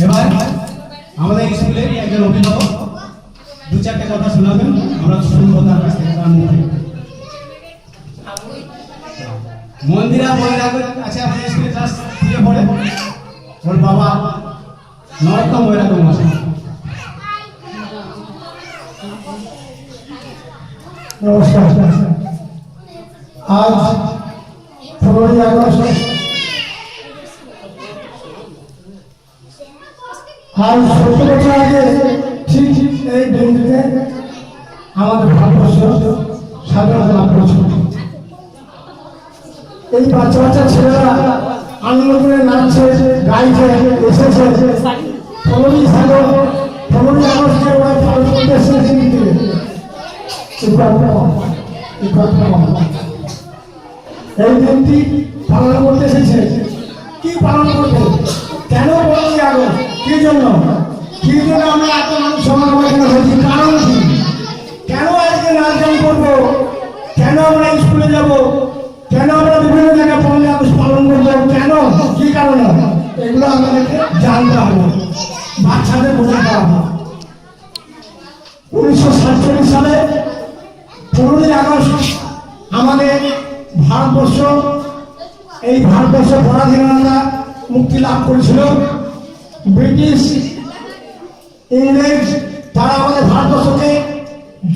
এবার আমাদের স্কুলের একজন অভিভাবক দু চারটে কথা শোনাবেন, আমরা শুনবো তার কাছ থেকে, তার মুখে। মন্দিরা মনে রাখবেন, আচ্ছা আমাদের স্কুলে ক্লাস 3 পড়ে, ওর বাবা নরকম ওইরকম আছে। নমস্কার। আজ 15ই আগস্ট, আজ 70 বছর আগে ঠিক এই দিনটিতে আমাদের ভারতবর্ষ স্বাধীনতা লাভ করেছিল। এই বাচ্চা বাচ্চা ছেলেরা আনন্দ করে নাচছে, গাইছে, এসেছে। 15ই আগস্টে ওরা পালন করতে এসেছে দিনটিতে। এই দিনটি পালন করতে এসেছে। কি পালন করতে, কেন 15ই আগস্ট, কি জন্য আমরা এত মানুষ সমাগম হয়েছি, কারণ কি? কেন আজকে নাচ গান করবো, কেন আমরা স্কুলে যাব, কেন আমরা বিভিন্ন জায়গায় 15ই আগস্ট পালন করবো, কেন, কি কারণে, এগুলো আমাদেরকে জানতে হবে, বাচ্চাদের বোঝাতে হবে। 1947 সালে 15ই আগস্ট আমাদের ভারতবর্ষ, এই ভারতবর্ষ পরাধীনতা মুক্তি লাভ করেছিল। ব্রিটিশ, ইংরেজ তারা আমাদের ভারতবর্ষকে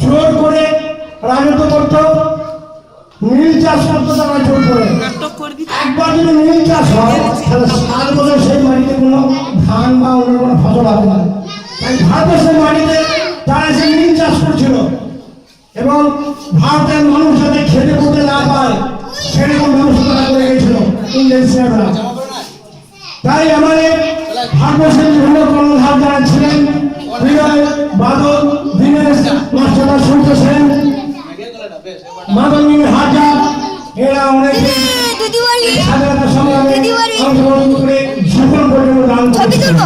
জোর করে রাজত্ব করত, নীল চাষ করতো তারা জোর করে। একবার যদি নীল চাষ হয় তাহলে 7 বছর সেই মাটিতে কোনো ধান বা অন্য কোনো ফসল হবে না। তাই ভারতবর্ষের মাটিতে তারা সেই নীল চাষ করছিল এবং ভারতের মানুষ যাতে খেতে পড়তে না পায় সেরকম ব্যবস্থা তারা করে গেছিল ইংরেজরা। তাই আমাদের ভারতবর্ষের বিভিন্ন কর্ণধার যারা ছিলেন, বিনয়, বাদল, দীনেশ, মাস্টার সূর্য সেন, মাদনী হাজার, এরা অনেকে স্বাধীনতা সংগ্রামে অংশগ্রহণ করে জীবন পর্যন্ত দান করেছেন।